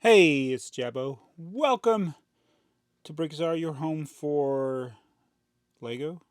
Hey, it's Jabbo. Welcome to Brickzar, your home for Lego,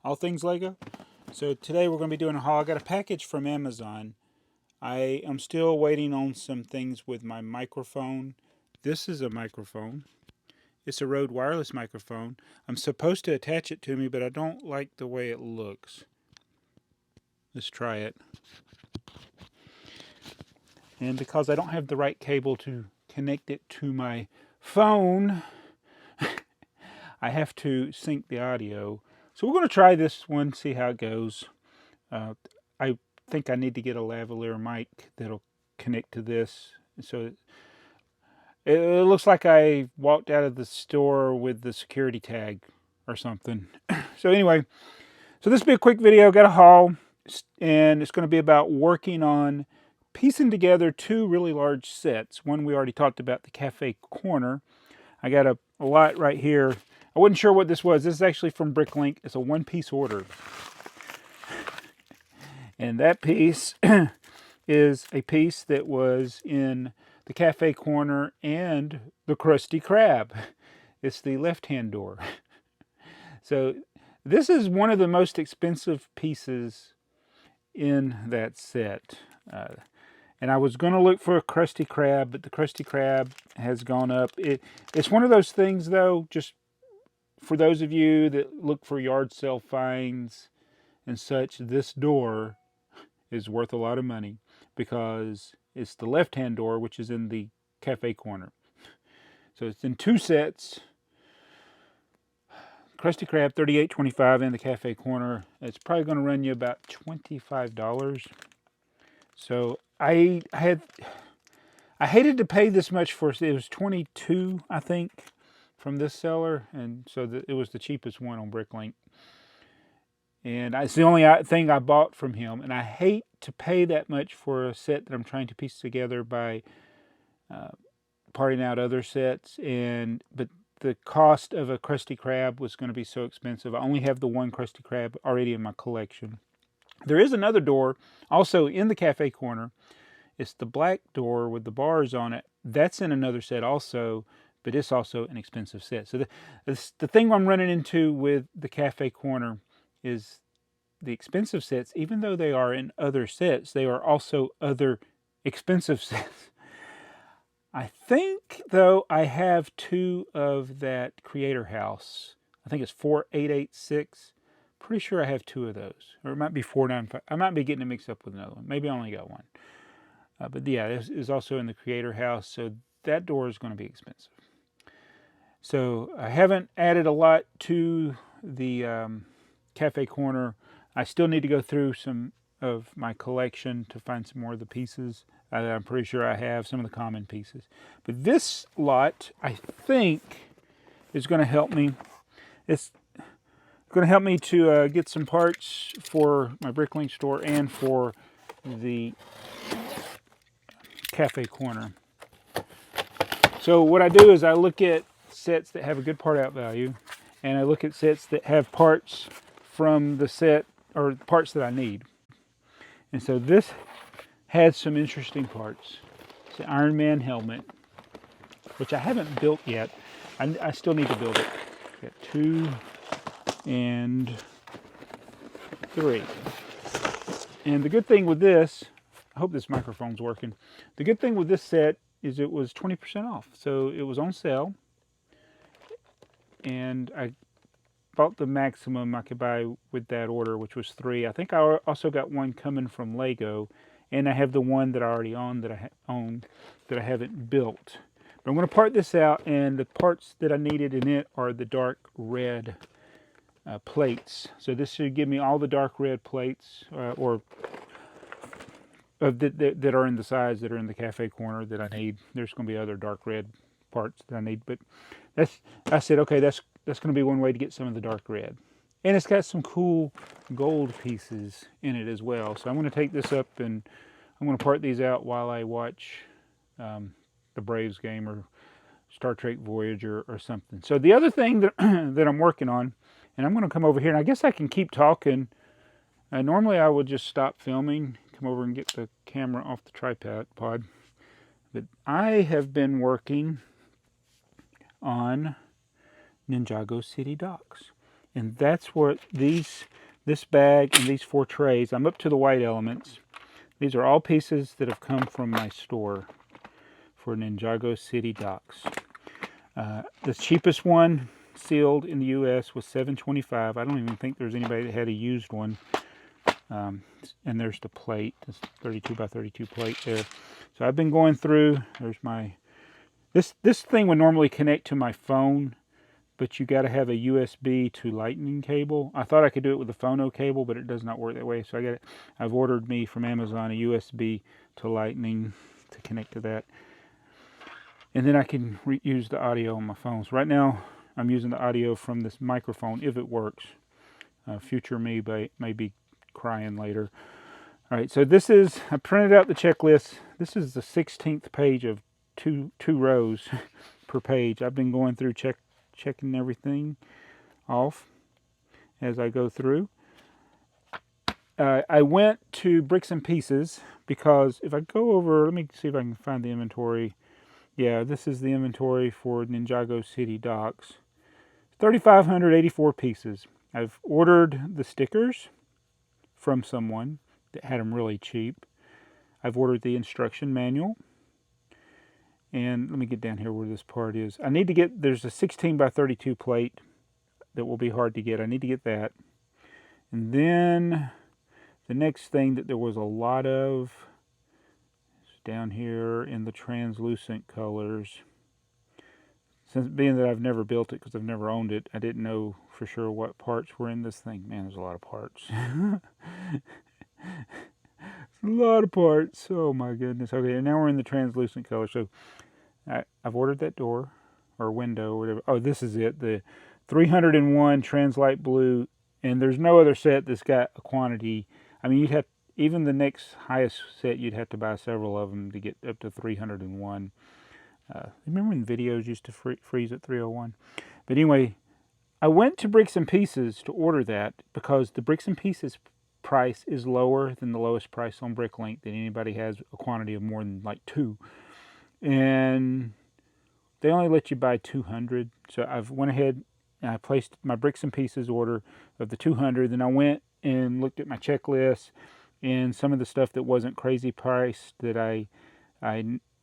all things Lego. So today we're going to be doing a haul. I got a package from Amazon. I am still waiting on some things with my microphone. This is a microphone. It's a Rode wireless microphone. I'm supposed to attach it to me, but I don't like the way it looks. Let's try it. And because I don't have the right cable to connect it to my phone, I have to sync the audio. So we're going to try this one, see how it goes. I think I need to get a lavalier mic that'll connect to this. So it looks like I walked out of the store with the security tag or something. So anyway, so this will be a quick video. Got a haul, and it's going to be about working on piecing together two really large sets. One we already talked about, the cafe corner. I got a lot right here. I wasn't sure what this was. This is actually from Bricklink. It's a one-piece order. And that piece is a piece that was in the cafe corner and the Krusty Krab. It's the left-hand door. So this is one of the most expensive pieces in that set. And I was going to look for a Krusty Krab, but the Krusty Krab has gone up. It's one of those things, though, just for those of you that look for yard sale finds and such, this door is worth a lot of money because it's the left-hand door, which is in the cafe corner. So it's in two sets. Krusty Krab, $38.25 in the cafe corner. It's probably going to run you about $25. So I hated to pay this much for it. It was $22, I think, from this seller, and so it was the cheapest one on Bricklink. And it's the only thing I bought from him, and I hate to pay that much for a set that I'm trying to piece together by parting out other sets. But the cost of a Krusty Krab was going to be so expensive. I only have the one Krusty Krab already in my collection. There is another door also in the cafe corner. It's the black door with the bars on it. That's in another set also, but it's also an expensive set. So the thing I'm running into with the cafe corner is the expensive sets, even though they are in other sets, they are also other expensive sets. I think, though, I have two of that Creator House. I think it's 4886. Pretty sure I have two of those. Or it might be 495. I might be getting it mixed up with another one. Maybe I only got one. But yeah, this is also in the Creator House, so that door is going to be expensive. So I haven't added a lot to the cafe corner. I still need to go through some of my collection to find some more of the pieces. I'm pretty sure I have some of the common pieces. But this lot, I think, is going to help me. It's going to help me to get some parts for my Bricklink store and for the cafe corner. So what I do is I look at sets that have a good part out value, and I look at sets that have parts from the set or parts that I need. And so this has some interesting parts. It's the Iron Man helmet, which I haven't built yet. I still need to build it. Got 2 and 3. And the good thing with this, I hope this microphone's working. The good thing with this set is it was 20% off. So it was on sale. And I bought the maximum I could buy with that order, which was 3. I think I also got one coming from Lego. And I have the one that I already own that I haven't built. But I'm going to part this out, and the parts that I needed in it are the dark red plates. So this should give me all the dark red plates, that are in the size that are in the cafe corner that I need. There's going to be other dark red parts that I need, but I said, okay, that's going to be one way to get some of the dark red. And it's got some cool gold pieces in it as well. So I'm going to take this up and I'm going to part these out while I watch the Braves game or Star Trek Voyager or something. So the other thing that, that I'm working on, and I'm going to come over here, and I guess I can keep talking. Normally I would just stop filming, come over and get the camera off the tripod. But But I have been working on Ninjago City docks. And that's what this bag and these 4 trays, I'm up to the white elements. These are all pieces that have come from my store for Ninjago City docks. The cheapest one sealed in the US was $7.25. I don't even think there's anybody that had a used one. And there's the plate, this 32 by 32 plate there. So I've been going through, there's my, this thing would normally connect to my phone, but you got to have a USB to lightning cable. I thought I could do it with a phono cable, but it does not work that way. So I've ordered me from Amazon a USB to lightning to connect to that. And then I can use the audio on my phone. So right now I'm using the audio from this microphone if it works. Future me may be crying later. All right, so this is, I printed out the checklist. This is the 16th page of two rows per page. I've been going through checking everything off as I go through. I went to Bricks and Pieces because if I go over, let me see if I can find the inventory. Yeah, this is the inventory for Ninjago City docks. 3,584 pieces. I've ordered the stickers from someone that had them really cheap. I've ordered the instruction manual. And let me get down here where this part is. I need to get, there's a 16 by 32 plate that will be hard to get. I need to get that. And then the next thing that there was a lot of is down here in the translucent colors. Since being that I've never built it because I've never owned it, I didn't know for sure what parts were in this thing. Man, there's a lot of parts. A lot of parts. Oh my goodness. Okay, and now we're in the translucent color. So I've ordered that door or window or whatever. Oh, this is it. The 301 Translite Blue. And there's no other set that's got a quantity. I mean, you'd have, even the next highest set, you'd have to buy several of them to get up to 301. Remember when videos used to freeze at 301? But anyway, I went to Bricks and Pieces to order that because the Bricks and Pieces price is lower than the lowest price on Bricklink that anybody has a quantity of more than like 2. And they only let you buy 200. So I've went ahead and I placed my Bricks and Pieces order of the 200. Then I went and looked at my checklist and some of the stuff that wasn't crazy priced that I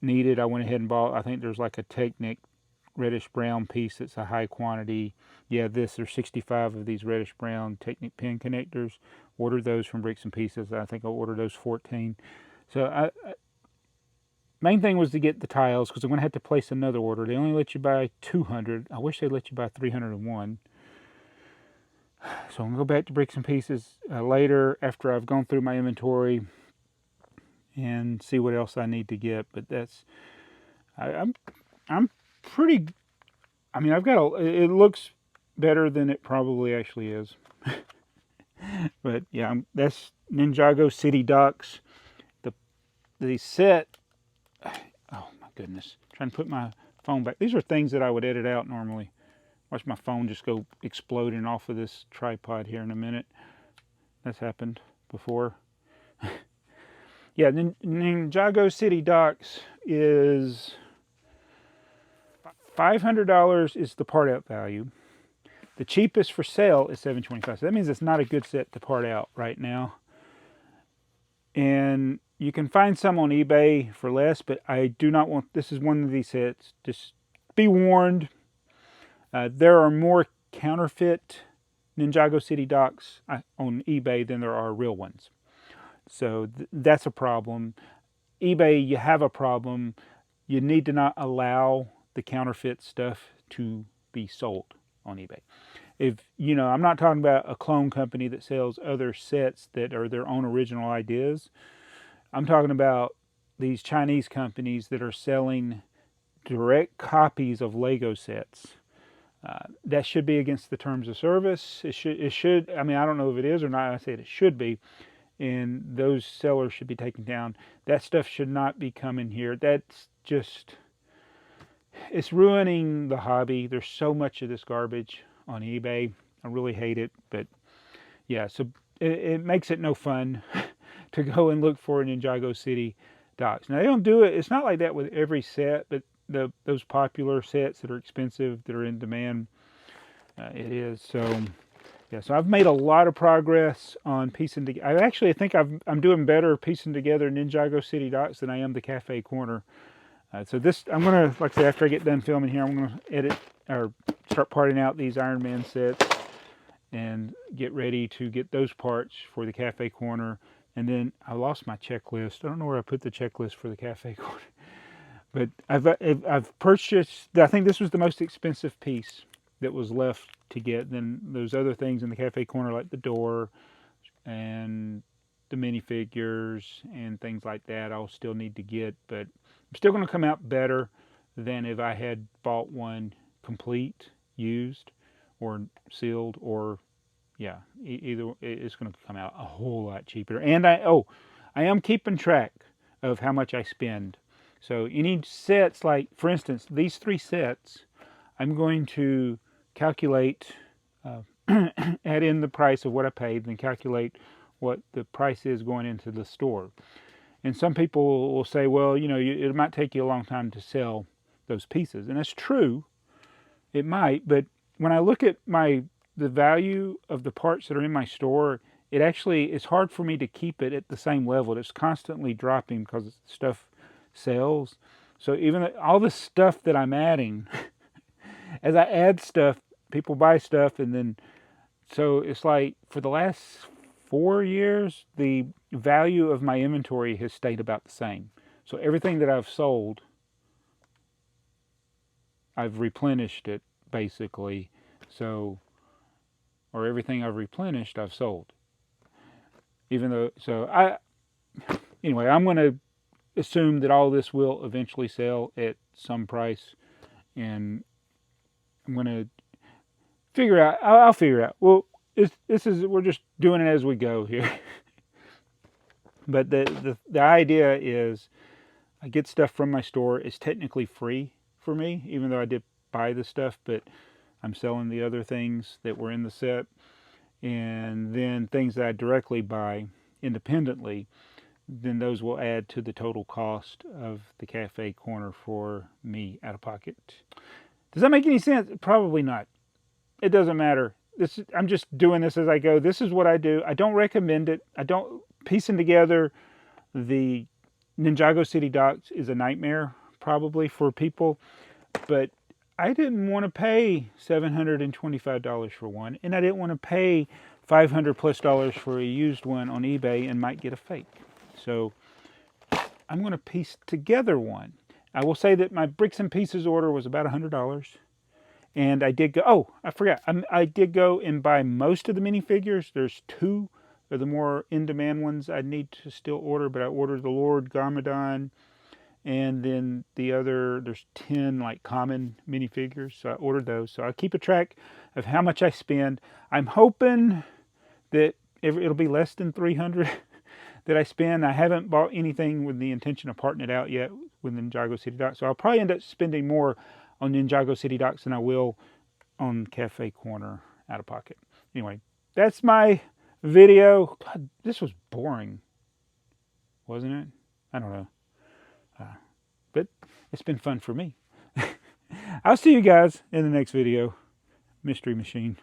needed, I went ahead and bought. I think there's like a Technic reddish brown piece that's a high quantity. Yeah, there's 65 of these reddish brown Technic pin connectors. Ordered those from Bricks and Pieces. I think I ordered those 14. So main thing was to get the tiles because I'm going to have to place another order. They only let you buy 200. I wish they let you buy 301. So I'm going to go back to Bricks and Pieces later after I've gone through my inventory and see what else I need to get. But that's, I'm pretty, I mean, I've got it looks better than it probably actually is. But yeah, that's Ninjago City docks. The set, oh my goodness, I'm trying to put my phone back. These are things that I would edit out normally. Watch my phone just go exploding off of this tripod here in a minute. That's happened before. Yeah, Ninjago City docks is $500 is the part out value. The cheapest for sale is $725. So that means it's not a good set to part out right now. And you can find some on eBay for less, but I do not want, this is one of these sets. Just be warned. There are more counterfeit Ninjago City docks on eBay than there are real ones. So that's a problem. eBay, you have a problem. You need to not allow the counterfeit stuff to be sold on eBay. If, you know, I'm not talking about a clone company that sells other sets that are their own original ideas. I'm talking about these Chinese companies that are selling direct copies of Lego sets. That should be against the terms of service. It should, I mean, I don't know if it is or not. I said it should be. And those sellers should be taken down. That stuff should not be coming here. That's just, it's ruining the hobby. There's so much of this garbage on eBay. I really hate it. But yeah, so it makes it no fun to go and look for a Ninjago City docks. Now they don't do it, it's not like that with every set, but those popular sets that are expensive, that are in demand, it is. So yeah, so I've made a lot of progress on piecing together. I think I'm doing better piecing together Ninjago City Docks than I am the Cafe Corner. So this, I'm gonna, like I say, after I get done filming here, I'm gonna edit or start parting out these Iron Man sets and get ready to get those parts for the Cafe Corner. And then I lost my checklist. I don't know where I put the checklist for the Cafe Corner. But I've purchased, I think this was the most expensive piece that was left to get. Then those other things in the Cafe Corner, like the door and the minifigures and things like that, I'll still need to get. But I'm still going to come out better than if I had bought one complete, used, or sealed, or yeah, either. It's going to come out a whole lot cheaper. And I am keeping track of how much I spend. So any sets, like for instance, these 3 sets, I'm going to calculate, add in the price of what I paid, then calculate what the price is going into the store. And some people will say, well, you know, it might take you a long time to sell those pieces. And that's true. It might, but when I look at the value of the parts that are in my store, it's hard for me to keep it at the same level. It's constantly dropping because stuff sells. So even all the stuff that I'm adding, as I add stuff, people buy stuff, and then, so it's like for the last 4 years, the value of my inventory has stayed about the same. So everything that I've sold, I've replenished it basically. So, or everything I've replenished, I've sold. Even though, anyway, I'm going to assume that all this will eventually sell at some price, and I'm going to figure out, I'll figure out. Well, we're just doing it as we go here. But the idea is I get stuff from my store. It's technically free for me, even though I did buy the stuff, but I'm selling the other things that were in the set. And then things that I directly buy independently, then those will add to the total cost of the Cafe Corner for me out of pocket. Does that make any sense? Probably not. It doesn't matter. I'm just doing this as I go. This is what I do. I don't recommend it. Piecing together the Ninjago City Docks is a nightmare probably for people, but I didn't want to pay $725 for one, and I didn't want to pay $500 plus for a used one on eBay and might get a fake. So I'm going to piece together one. I will say that my Bricks and Pieces order was about $100. And I did go, oh, I forgot. I did go and buy most of the minifigures. There's 2 of the more in-demand ones I need to still order, but I ordered the Lord Garmadon, and then there's 10 like common minifigures. So I ordered those. So I keep a track of how much I spend. I'm hoping that it'll be less than $300 that I spend. I haven't bought anything with the intention of parting it out yet with Ninjago City Docks. So I'll probably end up spending more on Ninjago City Docks than I will on Cafe Corner out of pocket. Anyway, that's my video. God, this was boring, wasn't it? I don't know. But it's been fun for me. I'll see you guys in the next video. Mystery Machine.